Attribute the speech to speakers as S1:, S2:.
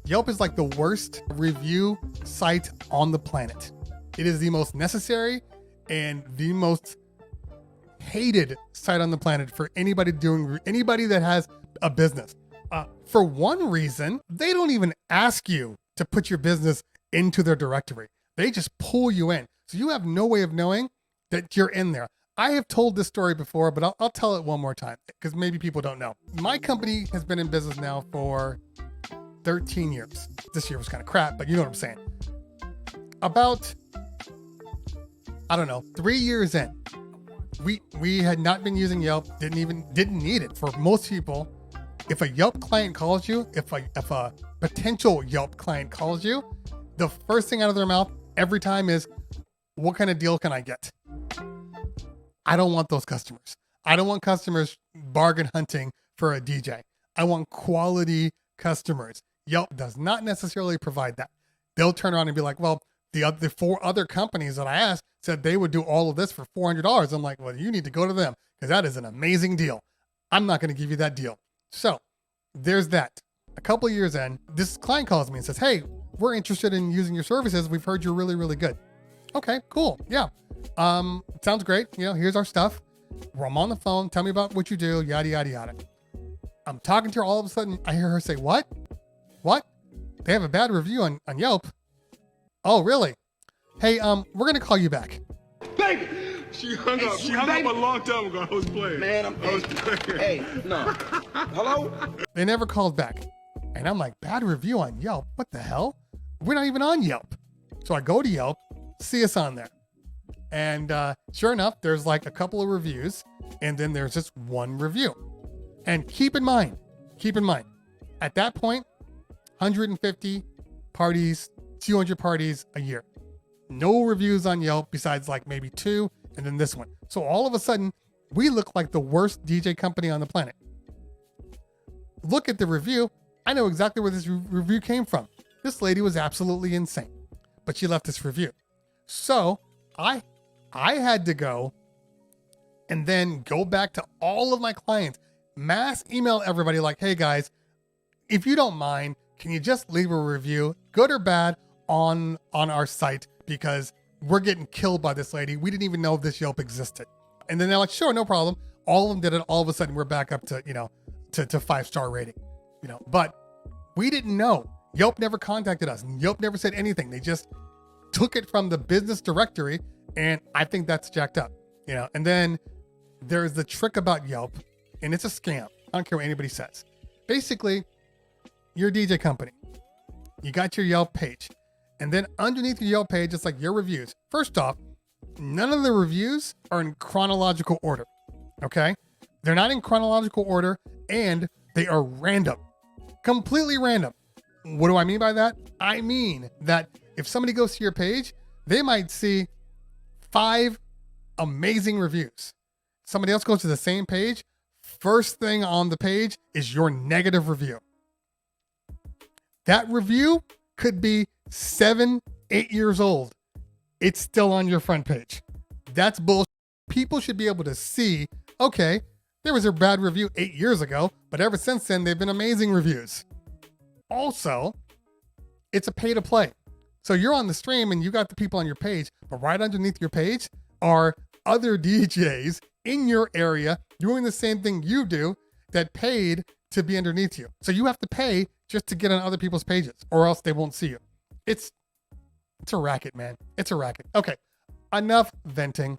S1: Yelp is like the worst review site on the planet. It is the most necessary and the most hated site on the planet for anybody that has a business. For one reason, they don't even ask you to put your business into their directory. They just pull you in. So you have no way of knowing that you're in there. I have told this story before, but I'll tell it one more time because maybe people don't know. My company has been in business now for 13 years. This year was kind of crap, but you know what I'm saying. About, I don't know, 3 years in, we had not been using Yelp, didn't need it. For most people, if a Yelp client calls you, if a potential Yelp client calls you, the first thing out of their mouth every time is, what kind of deal can I get? I don't want those customers. I don't want customers bargain hunting for a DJ. I want quality customers. Yelp does not necessarily provide that. They'll turn around and be like, well, the 4 other companies that I asked said they would do all of this for $400. I'm like, well, you need to go to them because that is an amazing deal. I'm not going to give you that deal. So there's that. A couple of years in, this client calls me and says, hey, we're interested in using your services. We've heard you're really, really good. Okay, cool. Yeah. Sounds great. You know, here's our stuff. I'm on the phone. Tell me about what you do. Yada, yada, yada. I'm talking to her. All of a sudden, I hear her say, what? What? They have a bad review on Yelp. Oh, really? Hey, we're going to call you back.
S2: Baby!
S3: She hung up. She hung up a long time ago. I was playing.
S2: Man, I was playing. Hey, no. Hello?
S1: They never called back. And I'm like, bad review on Yelp? What the hell? We're not even on Yelp. So I go to Yelp, see us on there. And sure enough, there's like a couple of reviews. And then there's just one review. And keep in mind, at that point, 150 parties, 200 parties a year. No reviews on Yelp besides like maybe 2 and then this one. So all of a sudden, we look like the worst DJ company on the planet. Look at the review. I know exactly where this review came from. This lady was absolutely insane, but she left this review. So I had to go and then go back to all of my clients, mass email everybody like, hey guys, if you don't mind, can you just leave a review, good or bad, on our site, because we're getting killed by this lady. We didn't even know this Yelp existed. And then they're like, sure, no problem. All of them did it. All of a sudden we're back up to, to 5-star rating, but we didn't know. Yelp never contacted us. Yelp never said anything. They just took it from the business directory. And I think that's jacked up, and then there's the trick about Yelp, and it's a scam. I don't care what anybody says. Basically, you're a DJ company. You got your Yelp page. And then underneath your Yelp page, it's like your reviews. First off, none of the reviews are in chronological order. Okay? They're not in chronological order, and they are random. Completely random. What do I mean by that? I mean that if somebody goes to your page, they might see 5 amazing reviews. Somebody else goes to the same page. First thing on the page is your negative review. That review could be 7, 8 years old. It's still on your front page. That's bullshit. People should be able to see, okay, there was a bad review 8 years ago, but ever since then, they've been amazing reviews. Also, it's a pay to play. So you're on the stream and you got the people on your page, but right underneath your page are other DJs in your area doing the same thing you do that paid to be underneath you. So you have to pay just to get on other people's pages or else they won't see you. It's a racket, man. It's a racket. Okay, enough venting.